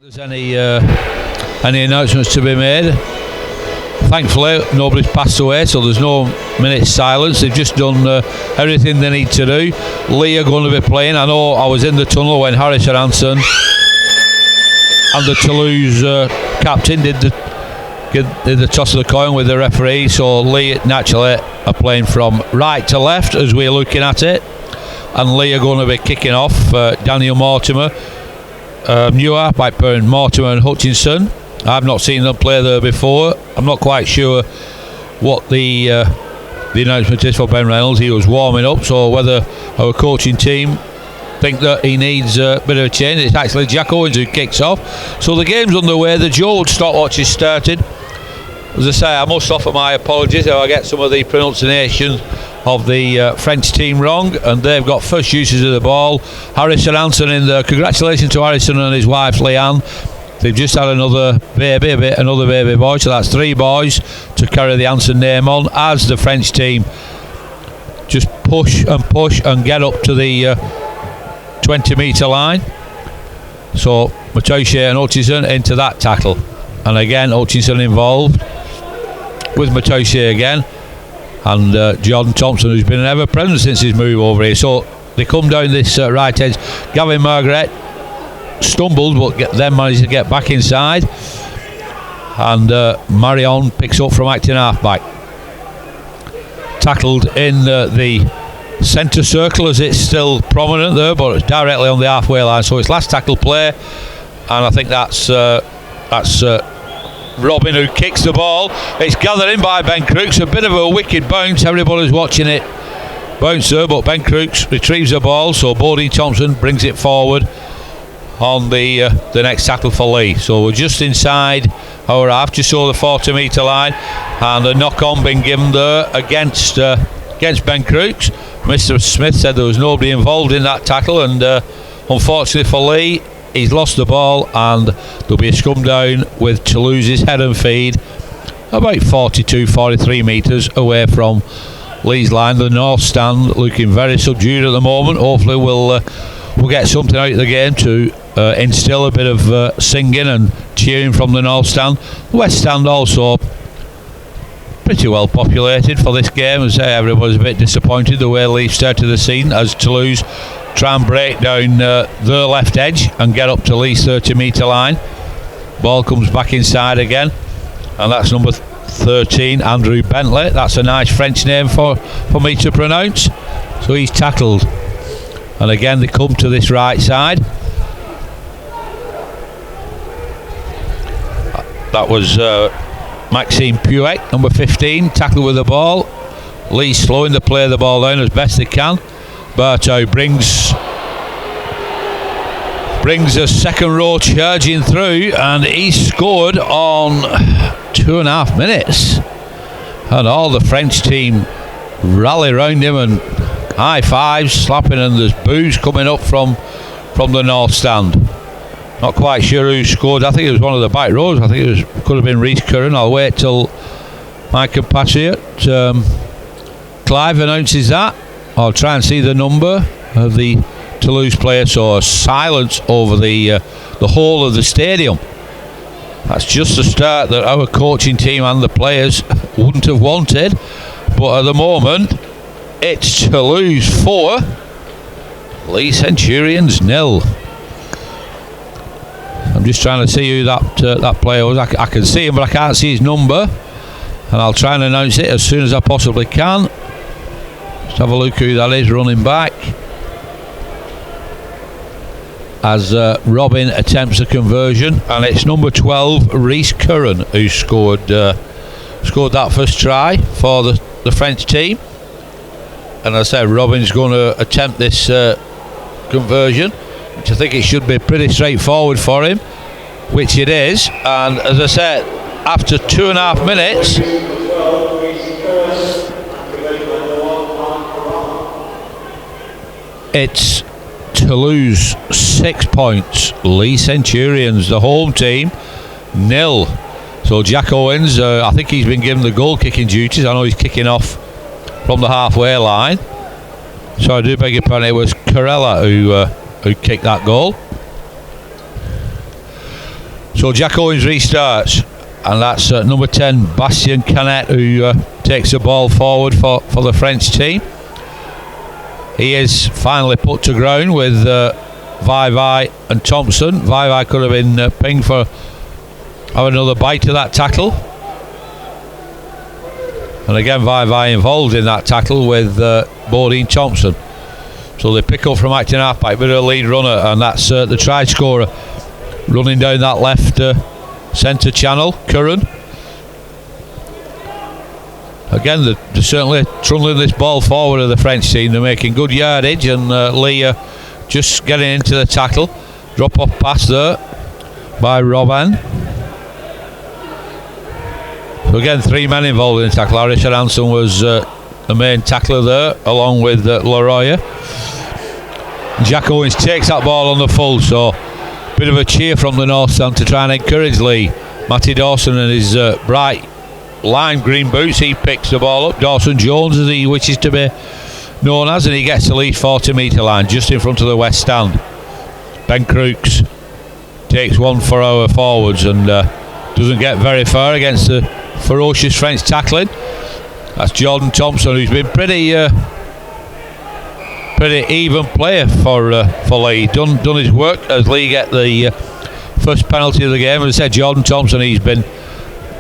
There's any announcements to be made? Thankfully, nobody's passed away, so there's no minute silence. They've just done everything they need to do. Leigh are going to be playing. I know I was in the tunnel when Harrison Hansen and the Toulouse captain did the toss of the coin with the referee. So Leigh naturally are playing from right to left as we're looking at it, and Leigh are going to be kicking off. Daniel Mortimer, Newer, Blackburn, Mortimer and Hutchinson. I've not seen them play there before. I'm not quite sure what the announcement is for Ben Reynolds. He was warming up, so whether our coaching team think that he needs a bit of a change. It's actually Jack Owens who kicks off. So the game's underway. The Joe stopwatch is started. As I say, I must offer my apologies if I get some of the pronunciation of the French team wrong, and they've got first uses of the ball. Harrison Hansen in there. Congratulations to Harrison and his wife Leanne. They've just had another baby boy, so that's 3 boys to carry the Hansen name on, as the French team just push and get up to the 20-metre line. So Matoshe and Hutchinson into that tackle, and again Hutchinson involved with Matoshe again, and Jordan Thompson, who's been ever present since his move over here. So they come down this right edge. Gavin Margaret stumbled, but then managed to get back inside, and Marion picks up from acting halfback. Tackled in the centre circle, as it's still prominent there, but it's directly on the halfway line. So it's last tackle play, and I think that's Robin who kicks the ball. It's gathered in by Ben Crooks. A bit of a wicked bounce. Everybody's watching it bounce there, but Ben Crooks retrieves the ball. So Bodie Thompson brings it forward on the next tackle for Leigh. So we're just inside our half, just over the 40-metre line, and a knock-on been given there against Ben Crooks. Mr. Smith said there was nobody involved in that tackle, and unfortunately for Leigh, he's lost the ball, and there'll be a scrum down with Toulouse's head and feed about 42-43 metres away from Leigh's line. The north stand looking very subdued at the moment. Hopefully we'll get something out of the game to instill a bit of singing and cheering from the north stand. The west stand also pretty well populated for this game. As everybody's a bit disappointed the way Leigh started the season, as Toulouse try and break down their left edge and get up to Leigh's 30-metre line. Ball comes back inside again, and that's number 13, Andrew Bentley. That's a nice French name for me to pronounce. So he's tackled, and again they come to this right side. That was Maxime Puek, number 15, tackled with the ball. Leigh slowing the play of the ball down as best they can. Berto brings a second row charging through, and he scored on 2.5 minutes, and all the French team rally round him and high fives, slapping, and there's boos coming up from the north stand. Not quite sure who scored. I think it was one of the back rows. I think could have been Rhys Curran. I'll wait till my compatriot Clive announces that. I'll try and see the number of the Toulouse player. So silence over the whole of the stadium. That's just the start that our coaching team and the players wouldn't have wanted. But at the moment, it's Toulouse 4, Leigh Centurions 0. I'm just trying to see who that player was. I can see him, but I can't see his number, and I'll try and announce it as soon as I possibly can. Just have a look who that is running back, as Robin attempts a conversion, and it's number 12, Rhys Curran, who scored that first try for the French team. And as I said, Robin's going to attempt this conversion, which I think it should be pretty straightforward for him, which it is. And as I said, after 2.5 minutes, it's Toulouse 6 points, Leigh Centurions, the home team, 0. So Jack Owens, I think he's been given the goal kicking duties. I know he's kicking off from the halfway line, so I do beg your pardon. It was Corella who kicked that goal. So Jack Owens restarts, and that's number 10 Bastien Canet, who takes the ball forward for the French team. He is finally put to ground with Vai and Thompson. Vai could have been pinged for having another bite of that tackle. And again, Vai involved in that tackle with Bodine Thompson. So they pick up from acting halfback, bit of a lead runner, and that's the try scorer running down that left centre channel, Curran. Again, they're certainly trundling this ball forward of the French team. They're making good yardage, and leigh just getting into the tackle. Drop off pass there by Robin. So again, 3 men involved in the tackle. Harrison Hansen was the main tackler there, along with Leroy. Jack Owens takes that ball on the full, so bit of a cheer from the north stand to try and encourage Leigh. Matty Dawson and his bright lime green boots, he picks the ball up. Dawson Jones, as he wishes to be known as, and he gets the lead 40 metre line just in front of the west stand. Ben Crooks takes one for our forwards and doesn't get very far against the ferocious French tackling. That's Jordan Thompson, who's been pretty even player for Leigh. Done his work as Leigh get the first penalty of the game. As I said, Jordan Thompson, he's been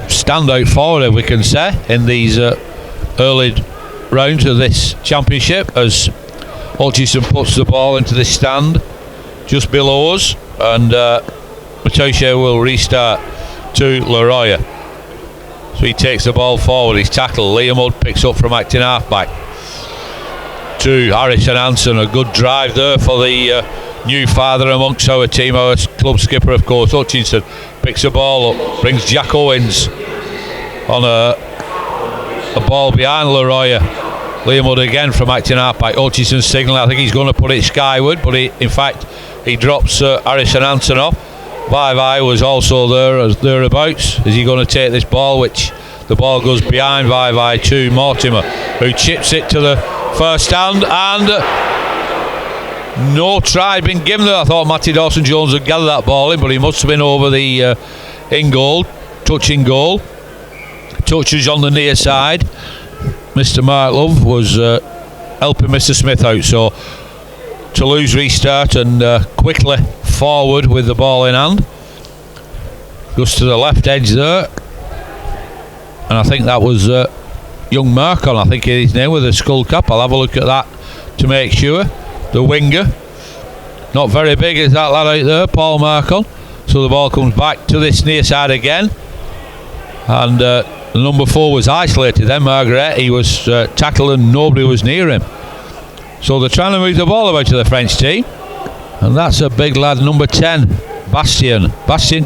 standout forward, if we can say, in these early rounds of this championship, as Hutchison puts the ball into the stand just below us, and Matosha will restart to Leroy. So he takes the ball forward, he's tackled. Liam Mudd picks up from acting halfback to Harrison Hansen. A good drive there for the new father amongst our team, our club skipper, of course. Hutchinson picks the ball up, brings Jack Owens on a ball behind Leroy. Liam Mudd again from acting halfback. Hutchinson signalling, I think he's going to put it skyward, but in fact he drops Harrison Hansen off. Vai was also thereabouts. Is he going to take this ball, which the ball goes behind Vai to Mortimer, who chips it to the first stand, and no try had been given there. I thought Matty Dawson Jones had gathered that ball in, but he must have been over the in goal, touching goal. Touches on the near side. Mr. Mark Love was helping Mr. Smith out, so Toulouse restart and quickly forward with the ball in hand. Goes to the left edge there, and I think that was young Marcon, I think his name, with a skull cap. I'll have a look at that to make sure. The winger, not very big is that lad out there, Paul Marcon. So the ball comes back to this near side again, and the number 4 was isolated then, Margaret. He was tackled and nobody was near him. So they're trying to move the ball about to the French team, and that's a big lad, number 10, Bastien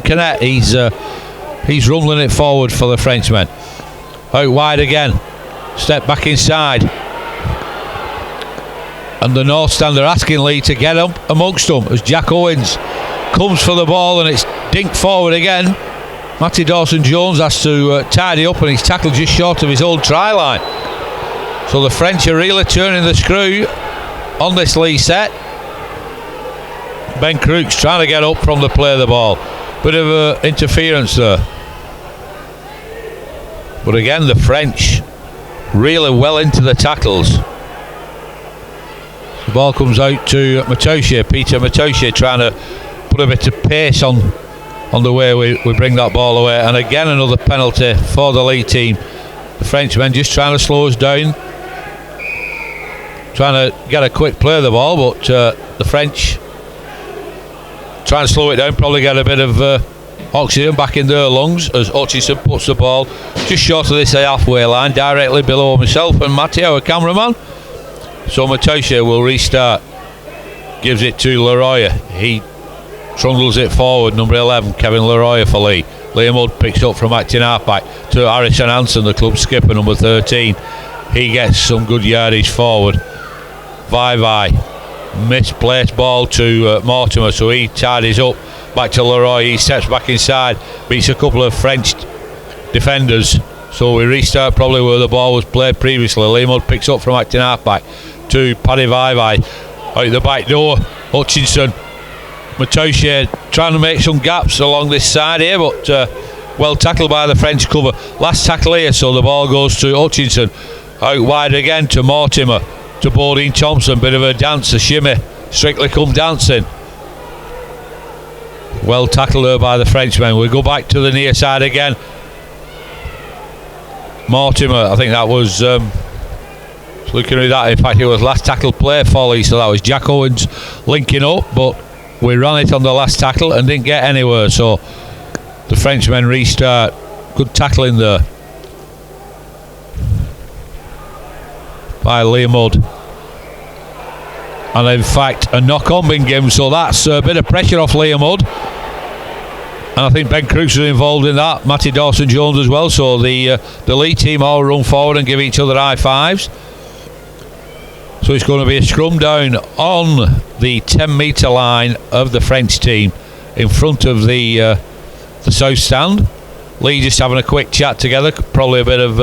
Canet. He's rumbling it forward for the Frenchmen. Out wide again, step back inside, and the north stand are asking Leigh to get up amongst them as Jack Owens comes for the ball, and it's dinked forward again. Matty Dawson Jones has to tidy up, and he's tackled just short of his old try line. So the French are really turning the screw on this Leigh set. Ben Crooks trying to get up from the play of the ball. Bit of interference there. But again, the French really well into the tackles. The ball comes out to Matosha, Peter Matosha, trying to put a bit of pace on the way we bring that ball away. And again, another penalty for the Leigh team. The Frenchmen just trying to slow us down, trying to get a quick play of the ball, but the French trying to slow it down, probably get a bit of oxygen back in their lungs as Hutchinson puts the ball just short of this halfway line, directly below myself and Matty, our cameraman. So Matosha will restart, gives it to Leroy. He trundles it forward, number 11, Kevin Leroy for Leigh. Liam Mudd picks up from acting halfback to Harrison Hansen, the club skipper, number 13. He gets some good yardage forward. Vai misplaced ball to Mortimer, so he tidies up. Back to Leroy, he steps back inside, beats a couple of French defenders. So we restart probably where the ball was played previously. Liam Mudd picks up from acting halfback to Paddy Vai out the back door. Hutchinson Matoshe trying to make some gaps along this side here, but well tackled by the French cover. Last tackle here, so the ball goes to Hutchinson. Out wide again to Mortimer, to Bodine Thompson. Bit of a dance, a shimmy. Strictly come dancing. Well tackled there by the Frenchman. We go back to the near side again. Mortimer, I think that was looking at that, in fact it was last tackle play for Leigh, so that was Jack Owens linking up, but we ran it on the last tackle and didn't get anywhere, so the Frenchmen restart. Good tackling there by Leigh Mudd, and in fact a knock on being given, so that's a bit of pressure off Leigh Mudd. And I think Ben Crooks was involved in that, Matty Dawson-Jones as well, so the Leigh team all run forward and give each other high fives. So it's going to be a scrum down on the 10-metre line of the French team in front of the south stand. Leigh just having a quick chat together, probably a bit of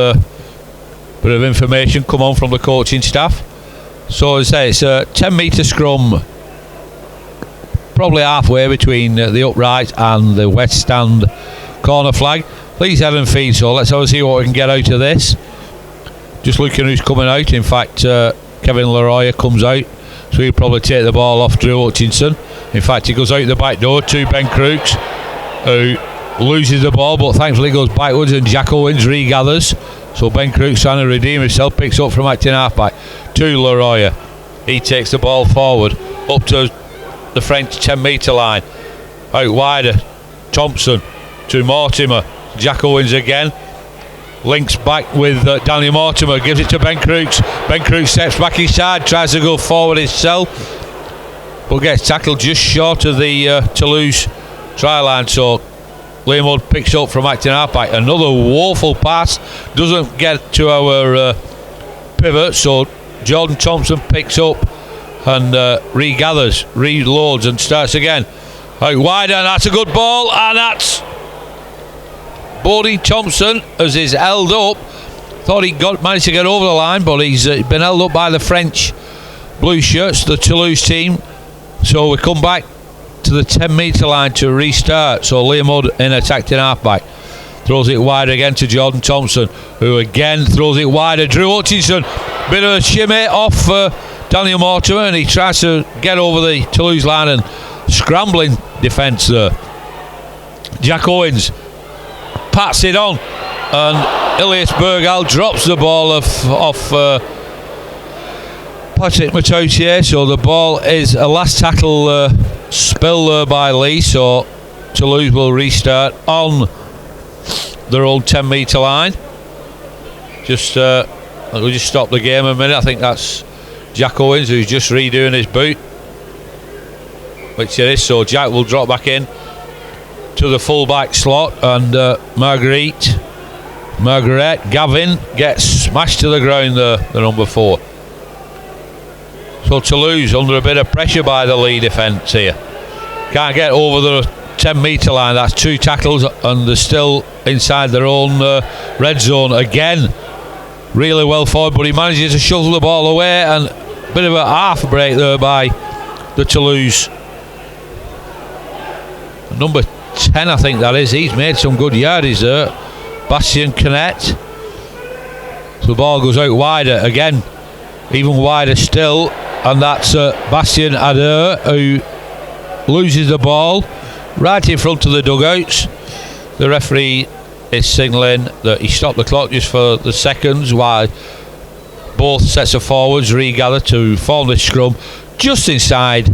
information come on from the coaching staff. So as I say, it's a 10-metre scrum, probably halfway between the upright and the west stand corner flag. Please head and feed, so let's have a see what we can get out of this. Just looking who's coming out. In fact, Kevin Leroy comes out, so he'll probably take the ball off Drew Hutchinson. In fact, he goes out the back door to Ben Crooks, who loses the ball, but thankfully goes backwards, and Jack Owens regathers. So Ben Crooks trying to redeem himself, picks up from acting halfback to Leroy. He takes the ball forward up to the French 10-metre line. Out wider, Thompson to Mortimer. Jack Owens again. Links back with Daniel Mortimer, gives it to Ben Crooks. Ben Crooks steps back inside, tries to go forward himself, but gets tackled just short of the Toulouse try line. So Leigh Mudd picks up from acting halfback. Another woeful pass, doesn't get to our pivot, so Jordan Thompson picks up and regathers, reloads and starts again. Out wide, and that's a good ball, and that's Bodie Thompson as he's held up. Thought he managed to get over the line, but he's been held up by the French blue shirts, the Toulouse team. So we come back to the 10-metre line to restart. So Leigh Mudd in attacking halfback. Throws it wide again to Jordan Thompson, who again throws it wider. Drew Hutchinson, bit of a shimmy off Daniel Mortimer, and he tries to get over the Toulouse line, and scrambling defence there. Jack Owens pats it on, and Elias Bergal drops the ball off Patrick Matoshe. So the ball is a last tackle spill there by Leigh, so Toulouse will restart on their own 10-metre line. We'll just stop the game a minute. I think that's Jack Owens who's just redoing his boot, which it is, so Jack will drop back in to the full-back slot, and Marguerite Gavin gets smashed to the ground there, the number 4. So Toulouse under a bit of pressure by the Leigh defence here. Can't get over the 10-metre line. That's 2 tackles, and they're still inside their own red zone again. Really well forward, but he manages to shovel the ball away, and a bit of a half break there by the Toulouse. Number 10, I think that is. He's made some good yardies there. Bastien Canet. So the ball goes out wider again, even wider still, and that's Bastien Adair who loses the ball right in front of the dugouts. The referee is signalling that he stopped the clock just for the seconds while both sets of forwards regather to form the scrum just inside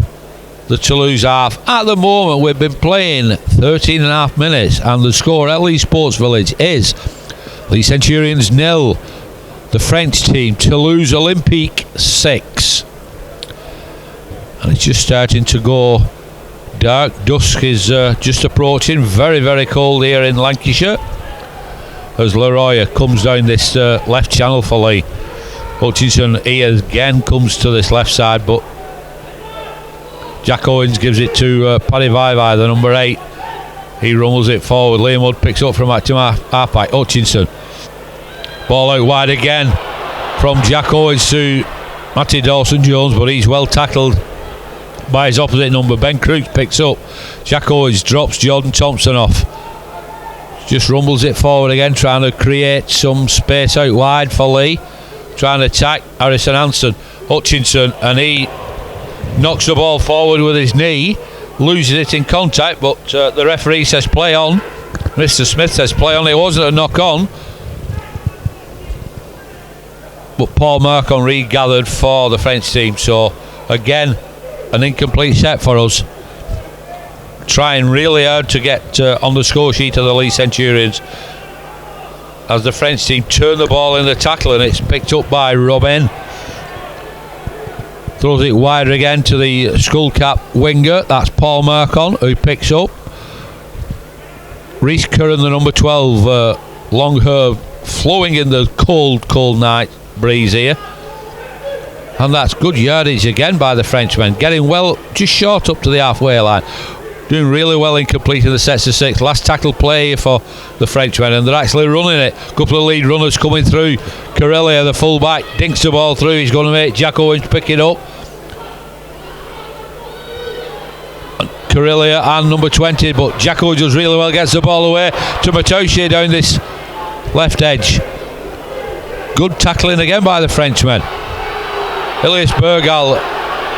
the Toulouse half. At the moment we've been playing 13 and a half minutes, and the score at Leigh Sports Village is Leigh Centurions 0, the French team Toulouse Olympique 6. And it's just starting to go dark. Dusk is just approaching. Very, very cold here in Lancashire as Leroy comes down this left channel for Leigh. Hutchinson here again comes to this left side, but Jack Owens gives it to Paddy Vaivai, the number 8. He rummels it forward. Leigh Mudd picks up from active halfback Hutchinson. Ball out wide again from Jack Owens to Matty Dawson-Jones, but he's well tackled by his opposite number. Ben Crooks picks up. Jack Owens drops Jordan Thompson off. Just rumbles it forward again, trying to create some space out wide for Leigh. Trying to attack Harrison Hansen. Hutchinson, and he knocks the ball forward with his knee. Loses it in contact, but the referee says play on. Mr. Smith says play on. It wasn't a knock on. But Paul Marcon regathered for the French team. So again, an incomplete set for us. Trying really hard to get on the score sheet of the Leigh Centurions as the French team turn the ball in the tackle, and it's picked up by Robin. Throws it wider again to the skullcap winger. That's Paul Marcon who picks up. Reece Curran, the number 12, long hair flowing in the cold night breeze here. And that's good yardage again by the Frenchmen. Getting well, just short up to the halfway line. Doing really well in completing the sets of 6. Last tackle play here for the Frenchmen, and they're actually running it. A couple of lead runners coming through. Corellia, the fullback, dinks the ball through. He's going to make Jack Owens pick it up. Corellia and number 20, but Jack Owens does really well, gets the ball away to Matoche down this left edge. Good tackling again by the Frenchman. Elias Bergal,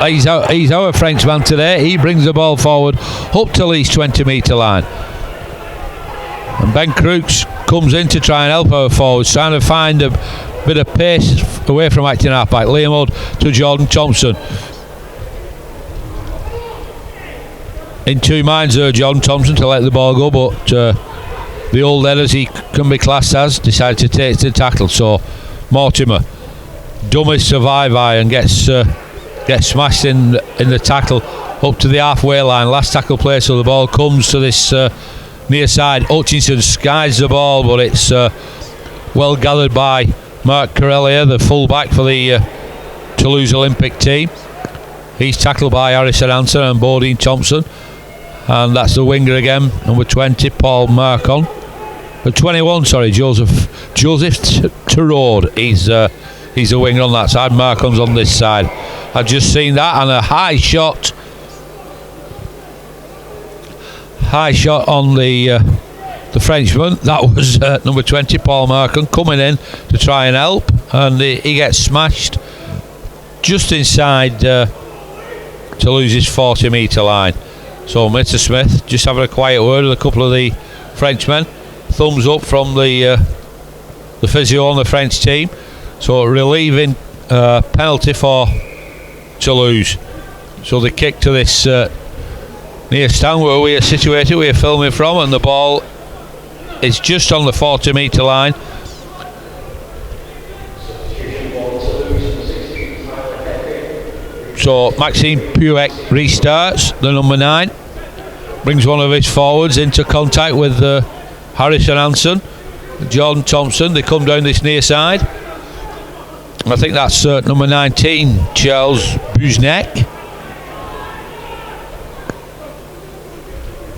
he's our Frenchman today. He brings the ball forward up to Leigh's 20-metre line. And Ben Crooks comes in to try and help our forwards, trying to find a bit of pace away from acting halfback. Liam Hood to Jordan Thompson. In two minds there, Jordan Thompson, to let the ball go, but the old head, as he can be classed as, decided to take the tackle. So Mortimer, dumbest survivor, and gets smashed in the tackle up to the halfway line. Last tackle play, so the ball comes to this near side. Hutchinson skies the ball, but it's well gathered by Mark Corellia, the fullback for the Toulouse Olympic team. He's tackled by Harrison Hansen and Bodine Thompson. And that's the winger again, number 20, Paul Marcon. 21, sorry, Joseph Terode. He's the winger on that side. Marcon's on this side. I've just seen that, and a high shot on the Frenchman. That was number 20, Paul Marcon, coming in to try and help, and he gets smashed just inside Toulouse's 40-metre line. So Mr. Smith just having a quiet word with a couple of the Frenchmen. Thumbs up from the physio on the French team. So relieving penalty for Toulouse. So the kick to this near stand where we are situated, we are filming from, and the ball is just on the 40-metre line. So Maxime Puek restarts, the number 9, brings one of his forwards into contact with Harrison Hansen, Jordan Thompson. They come down this near side. I think that's number 19, Charles Buznek.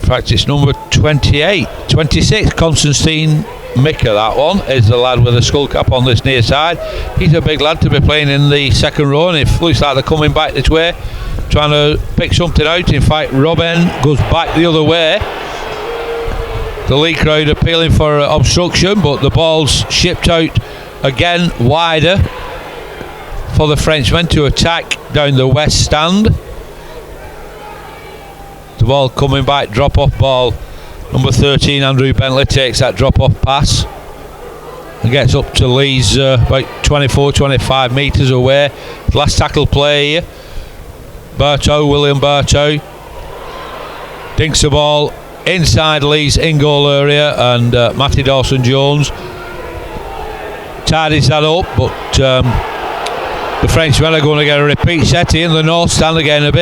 In fact, it's number 26, Constantine Mika. That one is the lad with a skull cap on this near side. He's a big lad to be playing in the second row, and it looks like they're coming back this way, trying to pick something out. In fact, Robin goes back the other way. The Leigh crowd appealing for obstruction, but the ball's shipped out again wider for the Frenchmen to attack down the west stand. The ball coming back, drop off ball. Number 13, Andrew Bentley, takes that drop-off pass and gets up to Leigh's about 24-25 metres away. Last tackle play here. William Bartow dinks the ball inside Leigh's in-goal area, and Matty Dawson-Jones tidies that up, but the Frenchmen are going to get a repeat set here in the north stand again. A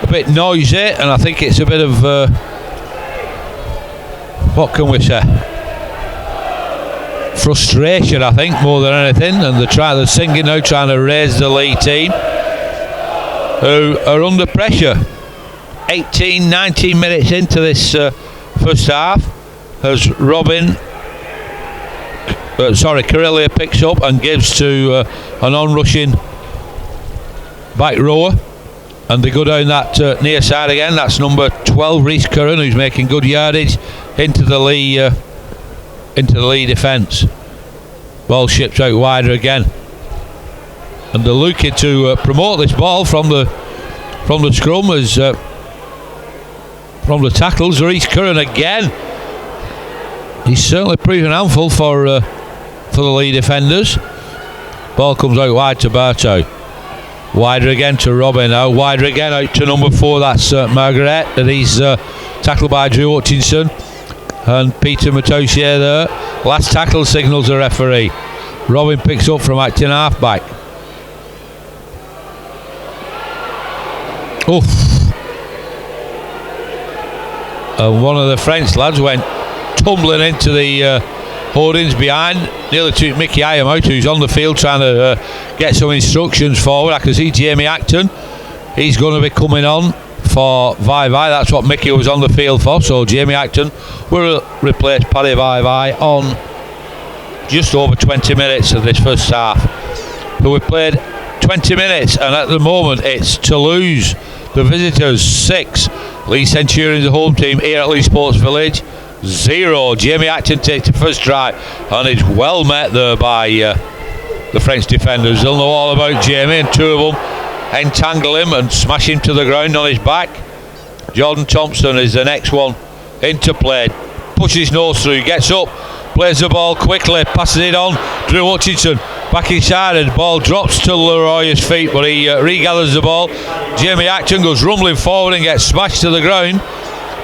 bit noisy, and I think it's a bit of what can we say, frustration, I think, more than anything. And they're singing now, trying to raise the Leigh team, who are under pressure. 18-19 minutes into this first half, as Corellia picks up and gives to an on-rushing back rower. And they go down that near side again. That's number 12, Rhys Curran, who's making good yardage into the Leigh defence. Ball ships out wider again, and they're looking to promote this ball from the scrum as from the tackles. Rhys Curran again. He's certainly proven a handful for the Leigh defenders. Ball comes out wide to Bartow. Wider again to Robin now. Wider again out to number 4. That's Margaret. And he's tackled by Drew Hutchinson. And Peter Matosier there. Last tackle signals the referee. Robin picks up from acting half-back. Oof. And one of the French lads went tumbling into the hoardings behind. Nearly took Mickey Iam out, who's on the field trying to get some instructions forward. I can see Jamie Acton. He's going to be coming on for Vai. That's what Mickey was on the field for. So Jamie Acton will replace Paddy Vai on just over 20 minutes of this first half. So we played 20 minutes, and at the moment it's Toulouse, the visitors, 6. Leigh Centurions, the home team, here at Leigh Sports Village, 0. Jamie Acton takes the first try, and is well met there by the French defenders. They'll know all about Jamie, and 2 of them entangle him and smash him to the ground on his back. Jordan Thompson is the next one into play. Pushes his nose through, gets up, plays the ball quickly, passes it on. Drew Hutchinson back inside, and the ball drops to Leroy's feet, but he regathers the ball. Jamie Acton goes rumbling forward and gets smashed to the ground.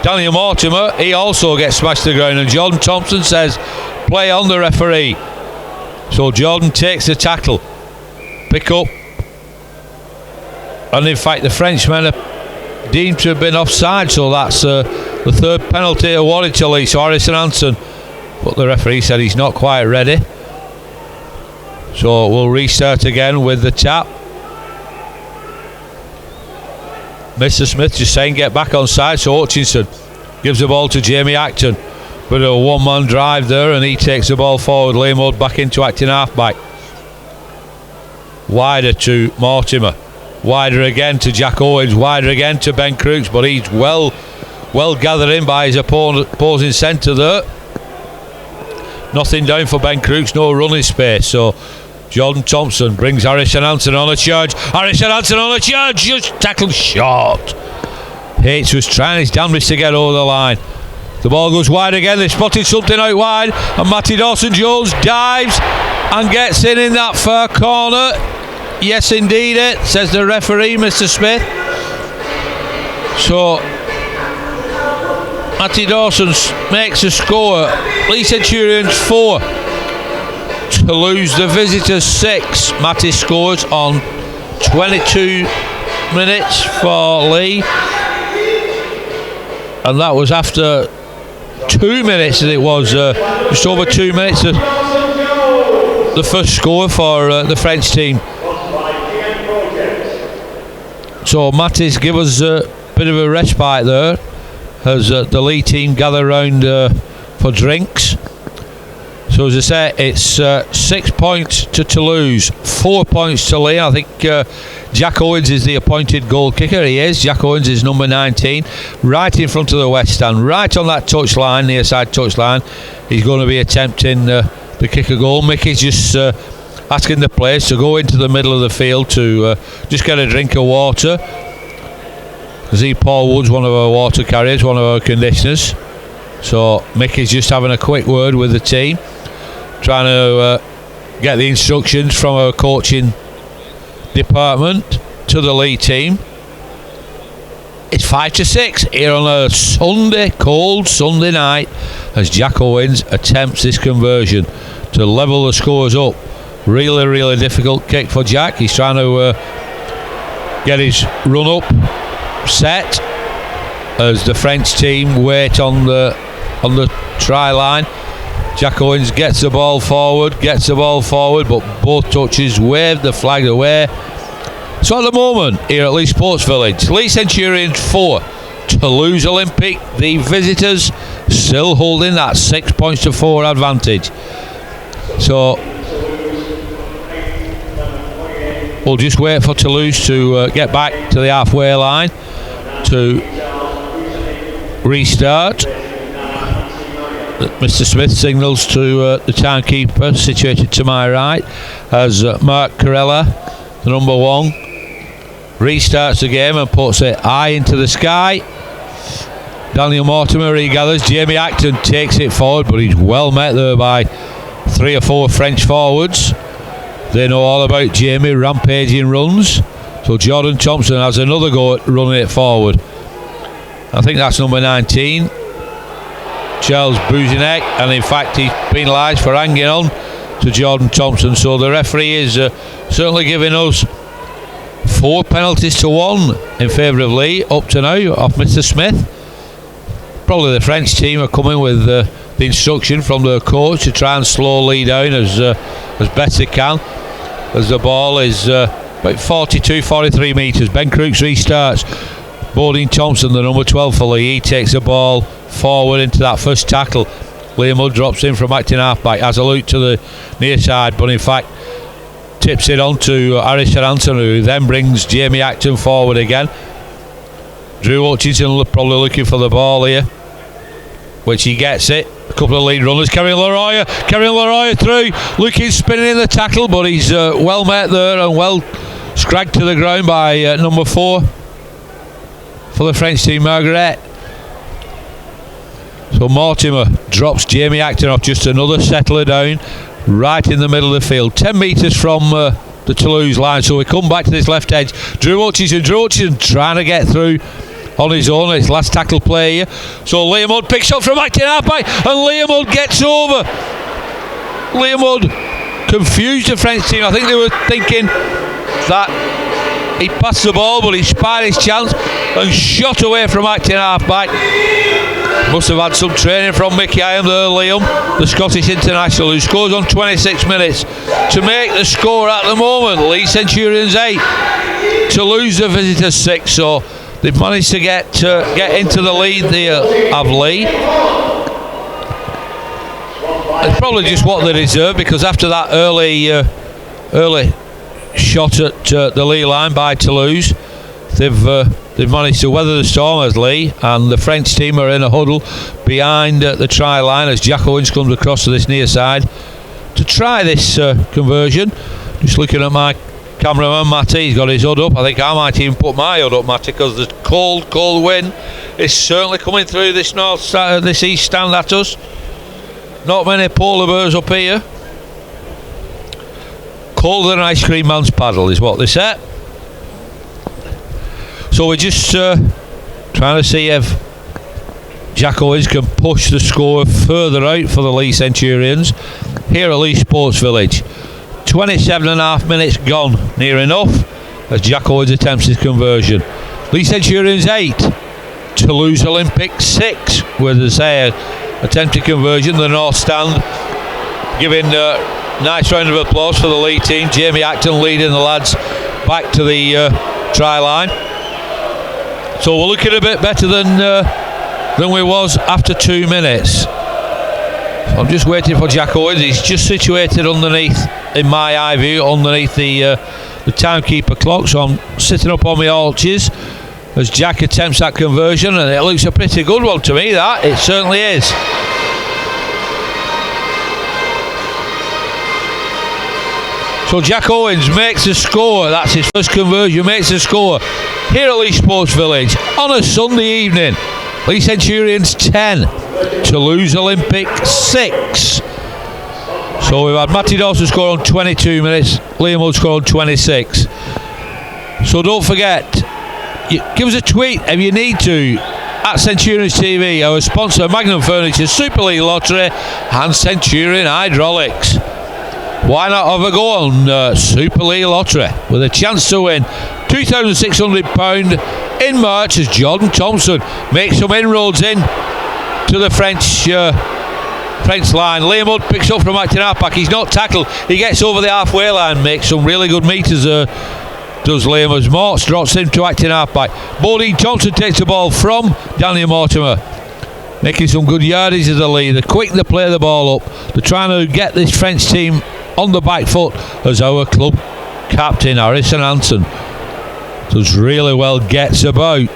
Daniel Mortimer, he also gets smashed to the ground, and Jordan Thompson says play on the referee. So Jordan takes the tackle, pick up, and in fact the Frenchmen are deemed to have been offside, so that's the third penalty awarded to Leigh. So Harrison Hansen, but the referee said he's not quite ready, so we'll restart again with the tap. Mr. Smith just saying get back on side, so Hutchinson gives the ball to Jamie Acton. But a one-man drive there, and he takes the ball forward. Leigh Mode back into acting half-back. Wider to Mortimer. Wider again to Jack Owens. Wider again to Ben Crooks, but he's well gathered in by his opposing centre there. Nothing down for Ben Crooks, no running space. So Jordan Thompson brings Harrison Hansen on a charge. Harrison Hansen on a charge, just tackled short. H was trying his damnedest to get over the line. The ball goes wide again. They spotted something out wide, and Matty Dawson-Jones dives and gets in that far corner. Yes, indeed, it says the referee, Mr. Smith. So Matty Dawson makes a score. Leigh Centurions 4, Toulouse the visitors 6. Matty scores on 22 minutes for Leigh, and that was after 2 minutes, as it was just over 2 minutes of the first score for the French team. So Matty's give us a bit of a respite there as the Leigh team gather round for drinks. So as I say, it's 6 points to Toulouse, 4 points to Leigh. I think Jack Owens is the appointed goal kicker. He is. Jack Owens is number 19, right in front of the West Stand, right on that touch line, near side touch line. He's going to be attempting the kick a goal. Mickey's just asking the players to go into the middle of the field to just get a drink of water. I see Paul Woods, one of our water carriers, one of our conditioners. So Mickey's just having a quick word with the team, trying to get the instructions from our coaching department to the Leigh team. It's 5-6 here on a Sunday, cold Sunday night, as Jack Owens attempts this conversion to level the scores up. Really, really difficult kick for Jack. He's trying to get his run up set as the French team wait on the try line. Jack Owens gets the ball forward, but both touches wave the flag away. So at the moment, here at Leigh Sports Village, Leigh Centurions 4, Toulouse Olympic, the visitors, still holding that 6 points to 4 advantage. So we'll just wait for Toulouse to get back to the halfway line to restart. Mr. Smith signals to the timekeeper situated to my right as Mark Corella, the number 1, restarts the game and puts it high into the sky. Daniel Mortimer regathers. Jamie Acton takes it forward, but he's well met there by 3 or 4 French forwards. They know all about Jamie rampaging runs. So Jordan Thompson has another go at running it forward. I think that's number 19, Charles Buzinek, and in fact he's penalised for hanging on to Jordan Thompson. So the referee is certainly giving us 4 penalties to 1 in favour of Leigh up to now off Mr. Smith. Probably the French team are coming with the instruction from their coach to try and slow Leigh down as best they can, as the ball is about 43 metres. Ben Crooks restarts. Bodine Thompson, the number 12 for Leigh, he takes the ball forward into that first tackle. Liam Hood drops in from acting half-back, has a look to the near side, but in fact tips it on to Harrison Anthony, who then brings Jamie Acton forward again. Drew Hutchinson probably looking for the ball here, which he gets it. A couple of lead runners. Carrying Leroy through, looking, spinning in the tackle, but he's well met there and well scragged to the ground by number 4 for the French team, Margaret. So Mortimer drops Jamie Acton off, just another settler down right in the middle of the field, 10 metres from the Toulouse line. So we come back to this left edge. Drew Hutchinson trying to get through on his own. It's last tackle play here. So Liam Hood picks up from acting halfback, and Liam Hood gets over. Liam Hood confused the French team. I think they were thinking that he passed the ball, but he spied his chance and shot away from acting halfback. Must have had some training from Mickey Iam there, Liam, the Scottish international, who scores on 26 minutes to make the score at the moment. Leigh Centurions 8, Toulouse the visitors 6. So they've managed to get into the lead there of Leigh. It's probably just what they deserve, because after that early shot at the Leigh line by Toulouse, they've managed to weather the storm as Leigh, and the French team are in a huddle behind the try line as Jack Owens comes across to this near side to try this conversion. Just looking at my cameraman Matty, he's got his hood up. I think I might even put my hood up, Matty, because the cold wind is certainly coming through this this east stand at us. Not many polar bears up here. Colder than ice cream man's paddle is what they say. So we're just trying to see if Jack Owens can push the score further out for the Leigh Centurions here at Leigh Sports Village. 27.5 minutes gone, near enough, as Jack Owens attempts his conversion. Leigh Centurions 8, Toulouse Olympic 6, with a attempted conversion. The North Stand giving a nice round of applause for the Leigh team. Jamie Acton leading the lads back to the try line. So we're looking a bit better than we was after 2 minutes. So I'm just waiting for Jack Owens. He's just situated underneath, in my eye view, underneath the timekeeper clock. So I'm sitting up on my haulches as Jack attempts that conversion, and it looks a pretty good one to me, that. It certainly is. So Jack Owens makes the score. That's his first conversion, makes the score here at Leigh Sports Village on a Sunday evening. Leigh Centurions 10, Toulouse Olympic 6. So we've had Matty Dawson score on 22 minutes, Liam Hood score on 26. So don't forget, give us a tweet if you need to at Centurions TV, our sponsor Magnum Furniture, Super League Lottery and Centurion Hydraulics. Why not have a go on Super League Lottery with a chance to win £2,600 in March as Jordan Thompson makes some inroads in to the French line. Liam Hood picks up from acting halfback. He's not tackled. He gets over the halfway line, makes some really good meters there. Does Liam, as Morts drops him to acting halfback. Bodine Thompson takes the ball from Daniel Mortimer, making some good yardage as the lead. They're quick to play the ball up. They're trying to get this French team on the back foot as our club captain Harrison Hansen does really well, gets about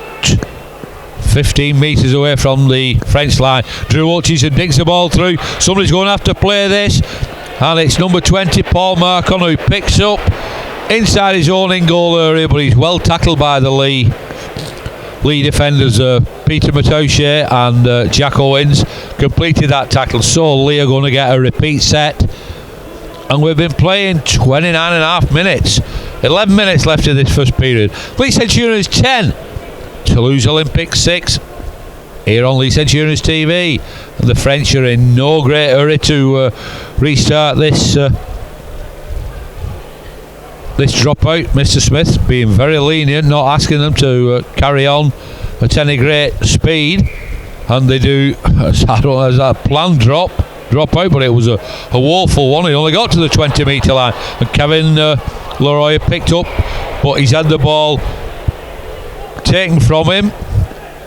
15 metres away from the French line. Drew Hutchinson digs the ball through. Somebody's going to have to play this, and it's number 20 Paul Marcon who picks up inside his own in-goal area, but he's well tackled by the Leigh defenders. Peter Matochet and Jack Owens completed that tackle, so Leigh are going to get a repeat set. And we've been playing 29 and a half minutes. 11 minutes left in this first period. Leigh Centurions 10, Toulouse Olympics 6. Here on Leigh Centurions TV. And the French are in no great hurry to restart this dropout. Mr. Smith being very lenient, not asking them to carry on at any great speed. And they do, I don't know, there's a planned drop out, but it was a woeful one. He only got to the 20 metre line, and Kevin Leroy picked up, but he's had the ball taken from him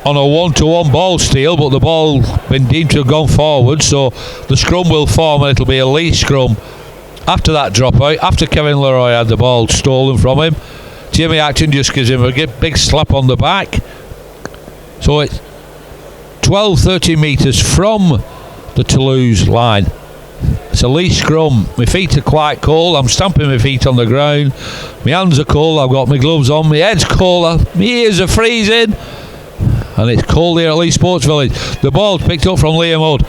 on a 1-to-1 ball steal, but the ball been deemed to have gone forward, so the scrum will form, and it'll be a Leigh scrum after that dropout. After Kevin Leroy had the ball stolen from him, Jamie Acton just gives him a big slap on the back. So it's 12-13 metres from the Toulouse line. It's a Leigh scrum. My feet are quite cold. I'm stamping my feet on the ground. My hands are cold. I've got my gloves on. My head's cold. My ears are freezing. And it's cold here at Leigh Sports Village. The ball's picked up from Liam Hood.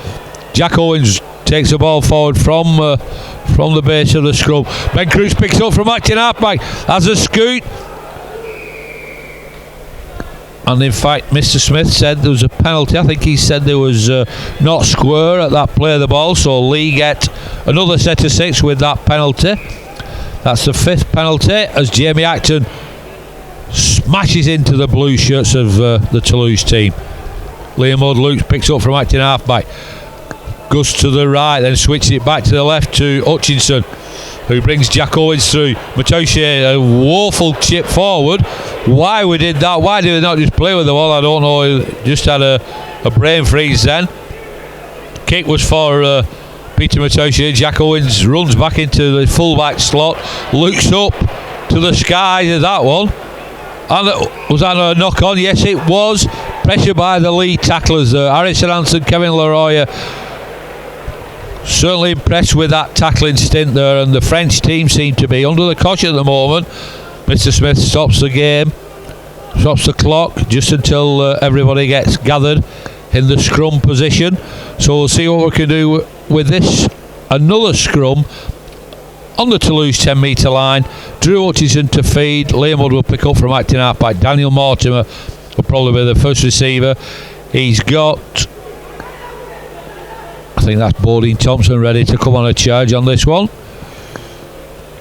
Jack Owens takes the ball forward from the base of the scrum. Ben Cruz picks up from acting halfback. Has a scoot. And in fact, Mr. Smith said there was a penalty. I think he said there was not square at that play of the ball. So Leigh get another set of 6 with that penalty. That's the 5th penalty as Jamie Acton smashes into the blue shirts of the Toulouse team. Liam Hood picks up from acting halfback. Goes to the right, then switches it back to the left to Hutchinson, who brings Jack Owens through. Matochet, a woeful chip forward. Why we did that? Why did they not just play with the ball? I don't know. He just had a brain freeze then. Kick was for Peter Matochet. Jack Owens runs back into the full-back slot, looks up to the skies of that one. And was that a knock-on? Yes, it was. Pressure by the Leigh tacklers. Harrison Hansen, Kevin Leroy. Certainly impressed with that tackling stint there, and the French team seem to be under the cosh at the moment. Mr. Smith stops the game, stops the clock just until everybody gets gathered in the scrum position. So we'll see what we can do with this. Another scrum on the Toulouse 10 metre line. Drew Hutchinson to feed. Liam Hood will pick up from acting halfback. Daniel Mortimer will probably be the first receiver. He's got, I think that's Bodine Thompson ready to come on a charge on this one.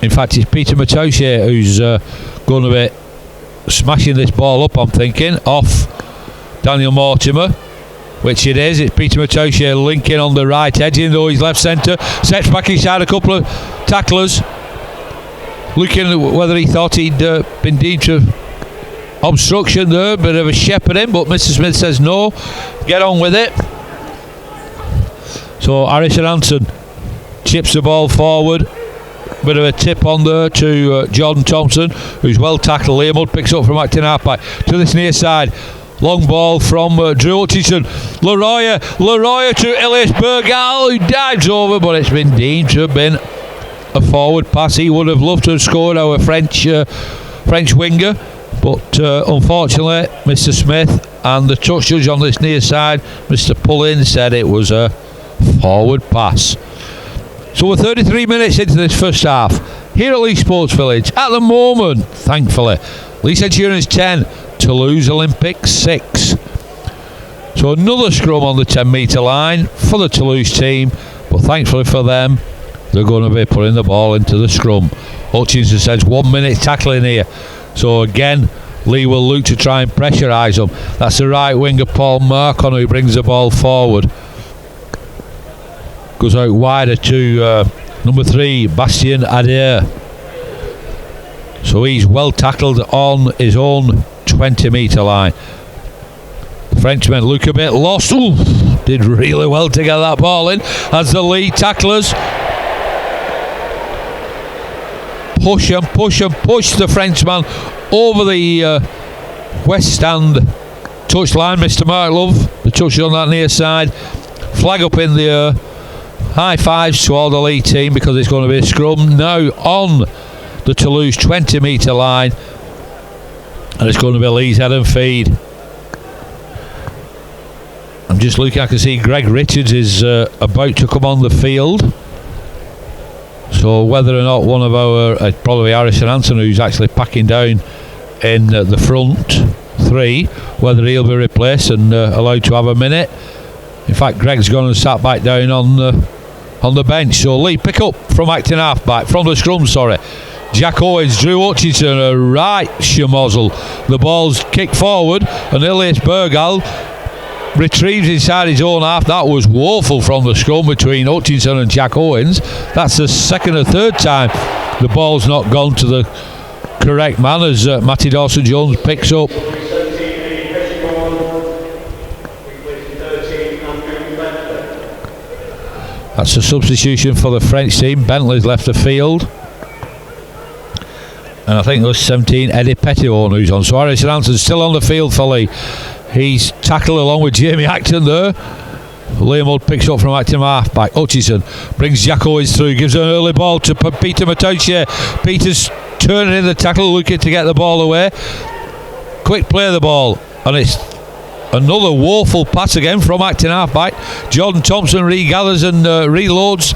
In fact, it's Peter Matochet who's going to be smashing this ball up, I'm thinking, off Daniel Mortimer, which it is. It's Peter Matochet linking on the right edge, even though he's left centre. Sets back inside a couple of tacklers, looking at whether he thought he'd been deemed to obstruction there. Bit of a shepherding, but Mr. Smith says no. Get on with it. So Harrison Hansen chips the ball forward. Bit of a tip on there to Jordan Thompson, who's well tackled. Liam Hood picks up from acting halfback to this near side. Long ball from Drew Hutchinson. Leroy to Elias Bergal, who dives over, but it's been deemed to have been a forward pass. He would have loved to have scored, our French winger, but unfortunately Mr. Smith and the touch judge on this near side, Mr. Pullin, said it was a forward pass. So we're 33 minutes into this first half here at Leigh Sports Village. At the moment, thankfully, Leigh Centurions 10, Toulouse Olympics 6. So another scrum on the 10 metre line for the Toulouse team, but thankfully for them, they're going to be putting the ball into the scrum. Hutchinson says 1 minute tackling here. So again, Leigh will look to try and pressurise them. That's the right winger Paul Marcon who brings the ball forward. Goes out wider to number 3, Bastien Adair. So he's well tackled on his own 20 metre line. The Frenchmen look a bit lost. Ooh, did really well to get that ball in as the Leigh tacklers. push the Frenchman over the west stand touchline. Mr. Mark Love, the touch on that near side. Flag up in the air. High fives to all the Leigh team because it's going to be a scrum now on the Toulouse 20 metre line, and it's going to be Leigh's head and feed. I'm just looking, I can see Greg Richards is about to come on the field. So whether or not one of our, probably Harrison Anson, who's actually packing down in the front three, whether he'll be replaced and allowed to have a minute. In fact, Greg's gone and sat back down on the bench. So Leigh pick up from acting half-back, from the scrum, sorry. Jack Owens, Drew Hutchinson, a right schmozzle. The ball's kicked forward, and Elias Bergal retrieves inside his own half. That was woeful from the scrum between Hutchinson and Jack Owens. That's the second or third time the ball's not gone to the correct man as Matty Dawson-Jones picks up. That's a substitution for the French team. Bentley's left the field. And I think it was 17, Eddie Petitone who's on. So Harrison Anson's still on the field for Leigh. He's tackled along with Jamie Acton there. Liam Mudd picks up from Acton half-back. Hutchison brings Jack Owens through, gives an early ball to Peter Matouche. Peter's turning in the tackle, looking to get the ball away. Quick play of the ball, and it's another woeful pass again from Acton half-back. Jordan Thompson regathers and reloads.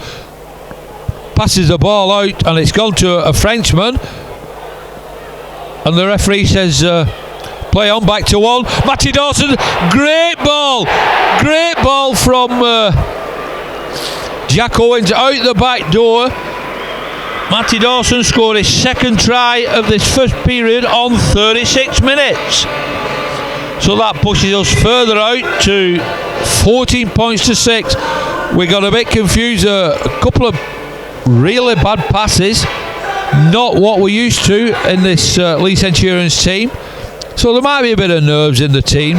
Passes the ball out, and it's gone to a Frenchman. And the referee says, play on, back to one. Matty Dawson, great ball from Jack Owens out the back door. Matty Dawson scored his second try of this first period on 36 minutes. So that pushes us further out to 14 points to 6. We got a bit confused, a couple of really bad passes. Not what we're used to in this Leigh Centurions team. So there might be a bit of nerves in the team.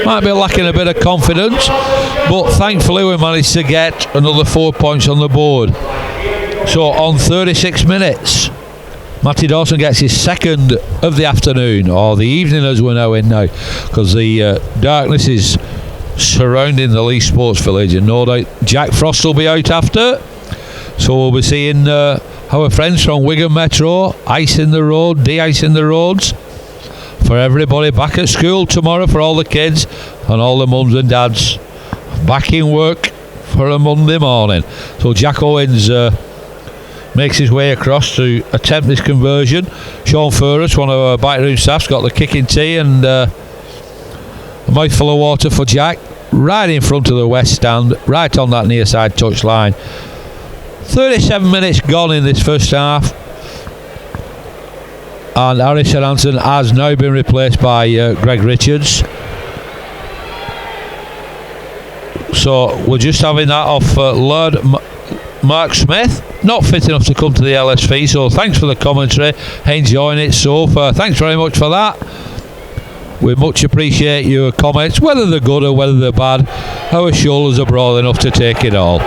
Might be lacking a bit of confidence. But thankfully we managed to get another 4 points on the board. So on 36 minutes, Matty Dawson gets his second of the afternoon, or the evening as we're now in now, because the darkness is surrounding the Leigh Sports Village, and no doubt Jack Frost will be out after. So we'll be seeing our friends from Wigan Metro icing the road, de-icing the roads for everybody back at school tomorrow, for all the kids and all the mums and dads back in work for a Monday morning. So Jack Owens makes his way across to attempt this conversion. Sean Furris, one of our backroom staff's got the kicking tee, and a mouthful of water for Jack right in front of the west stand, right on that near side touch line. 37 minutes gone in this first half, and Harrison Anson has now been replaced by Greg Richards. So we're just having that off Lord Mark Smith, not fit enough to come to the LSV, so thanks for the commentary, enjoying it so far. Thanks very much for that. We much appreciate your comments, whether they're good or whether they're bad. Our shoulders are broad enough to take it all.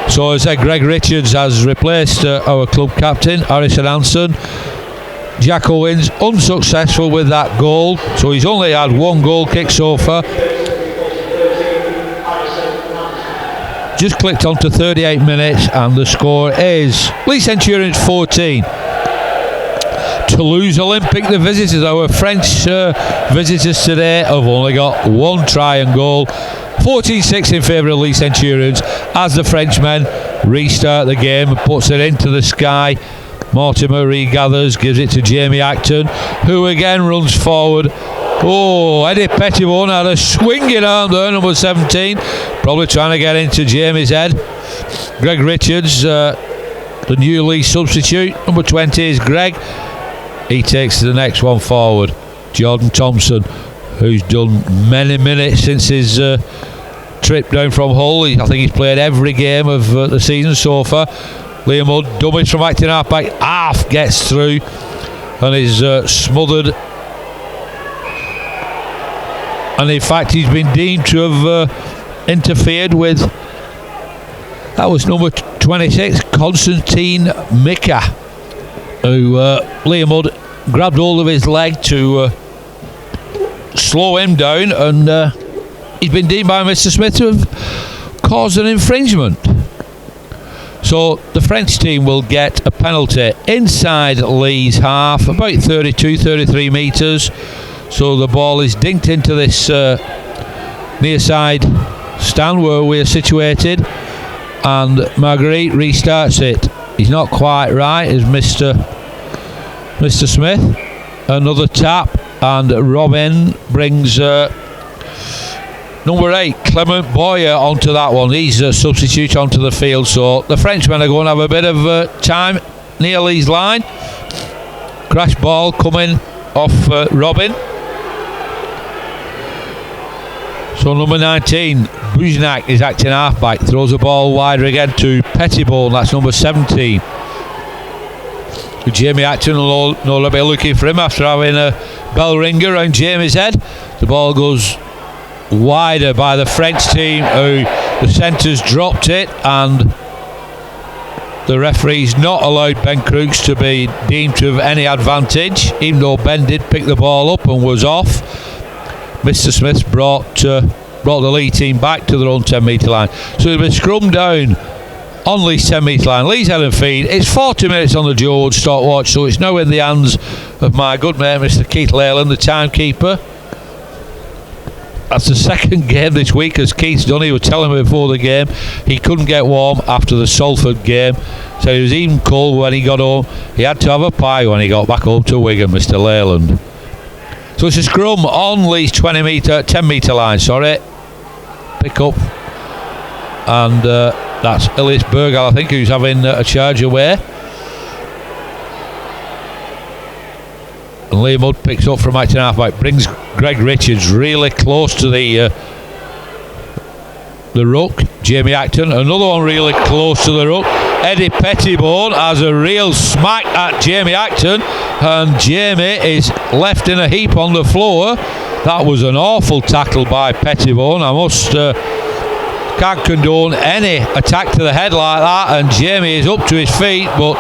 So as I said, Greg Richards has replaced our club captain, Harrison Anson. Jack Owens unsuccessful with that goal, so he's only had one goal kick so far. Just clicked on to 38 minutes, and the score is Leigh Centurions 14. Toulouse Olympic, the visitors, our French visitors today, have only got one try and goal. 14-6 in favour of Leigh Centurions as the Frenchmen restart the game and puts it into the sky. Mortimer regathers, gives it to Jamie Acton, who again runs forward. Oh, Eddie Petitone had a swinging arm there, number 17, probably trying to get into Jamie's head. Greg Richards, the new Leigh substitute, number 20 is Greg. He takes the next one forward. Jordan Thompson, who's done many minutes since his trip down from Hull. I think he's played every game of the season so far. Liam Mudd, dummies from acting half-back, half gets through and is smothered. And in fact, he's been deemed to have interfered with, that was number 26, Constantine Mika. who Liam Mudd grabbed hold of his leg to slow him down, and he's been deemed by Mr. Smith to have caused an infringement. So the French team will get a penalty inside Leigh's half, about 33 metres. So the ball is dinked into this near side stand where we are situated, and Marguerite restarts it. He's not quite right, as Mr. Smith. Another tap, and Robin brings number 8, Clement Boyer, onto that one. He's a substitute onto the field, so the Frenchmen are going to have a bit of time near Leigh's line. Crash ball coming off Robin. So number 19, Buznak, is acting half-back, throws the ball wider again to Pettibone. That's number 17. Jamie Acton will no be looking for him after having a bell ringer around Jamie's head. The ball goes wider by the French team, who the centres dropped it, and the referee's not allowed Ben Crooks to be deemed to have any advantage, even though Ben did pick the ball up and was off. Mr. Smith brought the Leigh team back to their own 10 metre line. So they've been scrummed down on Leigh's 10 metre line. Leigh's head and feed. It's 40 minutes on the George stopwatch, so it's now in the hands of my good mate Mr. Keith Leyland, the timekeeper. That's the second game this week, as Keith's done. He was telling me before the game he couldn't get warm after the Salford game, so he was even cold when he got home. He had to have a pie when he got back home to Wigan, Mr. Leyland. So it's a scrum on Leigh's 10 metre line, pick up, and that's Elias Bergal, I think, who's having a charge away. And Leigh Mudd picks up from acting half-back, brings Greg Richards really close to the ruck. Jamie Acton, another one really close to the ruck. Eddie Pettibone has a real smack at Jamie Acton, and Jamie is left in a heap on the floor. That was an awful tackle by Pettibone. I can't condone any attack to the head like that, and Jamie is up to his feet but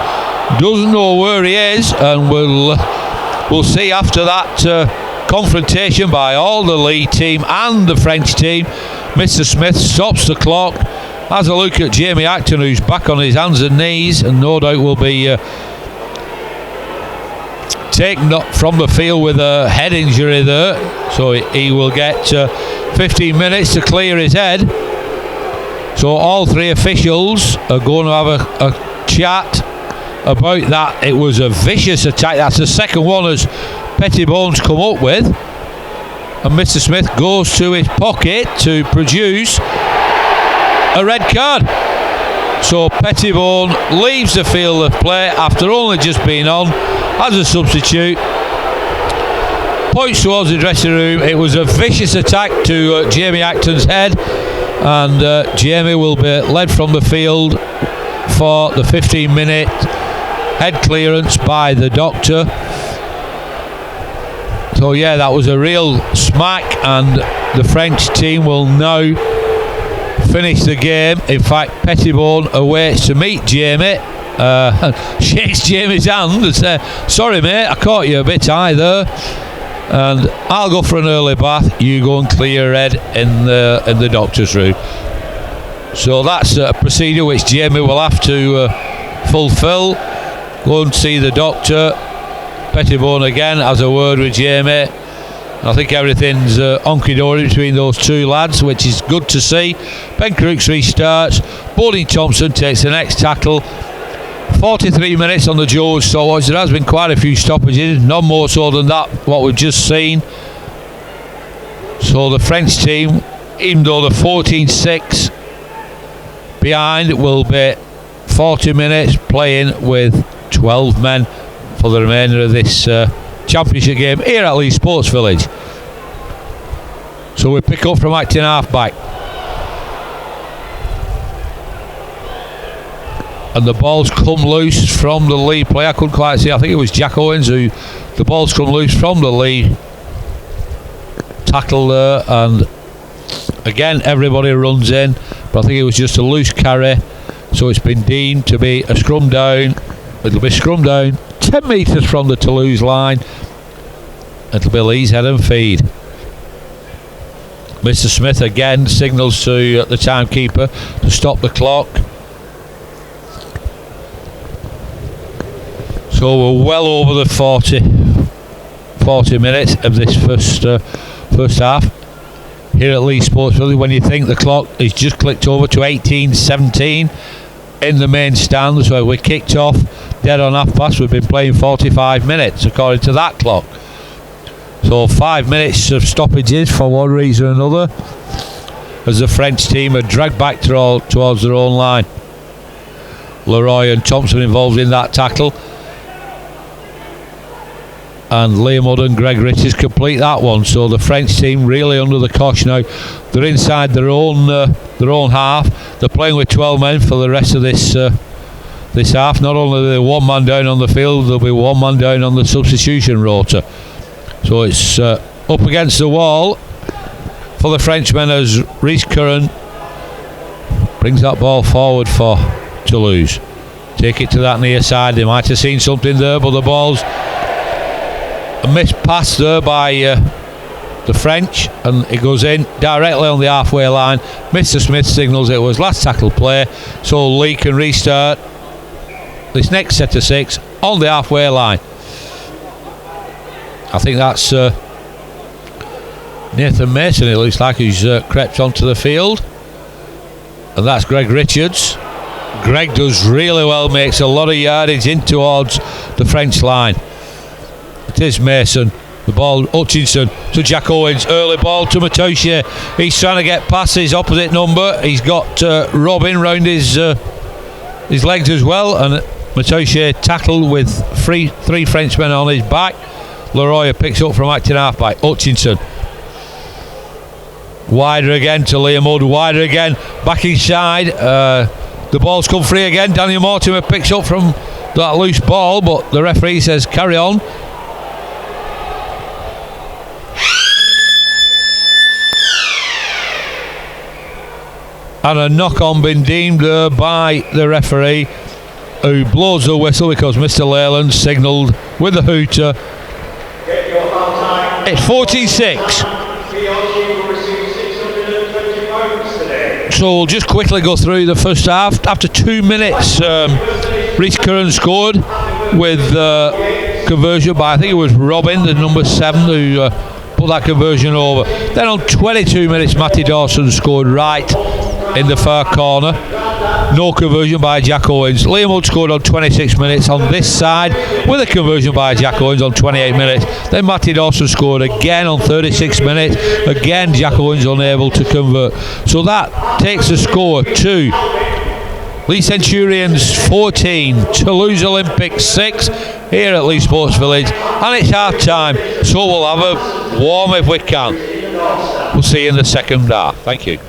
doesn't know where he is, and we'll see after that confrontation by all the Leigh team and the French team. Mr. Smith stops the clock, has a look at Jamie Acton, who's back on his hands and knees, and no doubt will be taken up from the field with a head injury there, so he will get 15 minutes to clear his head. So all three officials are going to have a chat about that. It was a vicious attack. That's the second one as Pettibone's come up with, and Mr. Smith goes to his pocket to produce a red card. So Pettibone leaves the field of play after only just being on as a substitute. Points towards the dressing room. It was a vicious attack to Jamie Acton's head, and Jamie will be led from the field for the 15-minute head clearance by the doctor. So yeah, that was a real smack, and the French team will now finish the game. In fact, Pettibone awaits to meet Jamie, shakes Jamie's hand and says, "Sorry mate, I caught you a bit high there, and I'll go for an early bath. You go and clear your head in the doctor's room." So that's a procedure which Jamie will have to fulfil. Go and see the doctor. Pettibone again has a word with Jamie. I think everything's honky-dory between those two lads, which is good to see. Ben Crooks restarts. Bodie Thompson takes the next tackle. 43 minutes on the George stopwatch. There has been quite a few stoppages, none more so than that what we've just seen. So the French team, even though the 14-6 behind, will be 40 minutes playing with 12 men for the remainder of this championship game here at Leigh Sports Village. So we pick up from acting half-back, and the ball's come loose from the Leigh player. I couldn't quite see, I think it was Jack Owens who the ball's come loose from the Leigh tackle there, and again everybody runs in, but I think it was just a loose carry, so it's been deemed to be a scrum down. It'll be scrum down, 10 metres from the Toulouse line. It'll be Leigh's head and feed. Mr. Smith again signals to the timekeeper to stop the clock. So we're well over the 40 minutes of this first half here at Leigh Sports Village. When you think the clock is just clicked over to 18:17 in the main stands, where we kicked off dead on half past. We've been playing 45 minutes according to that clock. So 5 minutes of stoppages for one reason or another, as the French team are dragged back towards their own line. Leroy and Thompson involved in that tackle, and Liam Hood and Greg Richards complete that one. So the French team really under the cosh now. They're inside their own half. They're playing with 12 men for the rest of this half. Not only are they one man down on the field, there'll be one man down on the substitution rota. So it's up against the wall for the Frenchmen as Rhys Curran brings that ball forward for Toulouse. Take it to that near side. They might have seen something there, but the ball's a missed pass there by the French, and it goes in directly on the halfway line. Mr. Smith signals it was last tackle play, so Leigh can restart this next set of 6 on the halfway line. I think that's Nathan Mason, it looks like, who's crept onto the field, and that's Greg Richards. Greg does really well, makes a lot of yardage in towards the French line. It is Mason. The ball, Hutchinson to Jack Owens. Early ball to Matoshe. He's trying to get past his opposite number. He's got Robin round his legs as well, and Matoshe tackled with three Frenchmen on his back. Leroy picks up from acting half-back. Hutchinson. Wider again to Liam Hood. Wider again. Back inside. The ball's come free again. Daniel Mortimer picks up from that loose ball, but the referee says carry on. And a knock-on been deemed by the referee, who blows the whistle because Mr. Leyland signalled with the hooter. It's 14-6. So we'll just quickly go through the first half. After 2 minutes, Rhys Curran scored with conversion by, I think it was Robin, the number 7, who put that conversion over. Then on 22 minutes, Matty Dawson scored right in the far corner. No conversion by Jack Owens. Liam Hood scored on 26 minutes on this side with a conversion by Jack Owens on 28 minutes. Then Matty Dawson scored again on 36 minutes. Again, Jack Owens unable to convert. So that takes the score to Leigh Centurions 14, Toulouse Olympics 6 here at Leigh Sports Village. And it's half time, so we'll have a warm if we can. We'll see you in the second half. Thank you.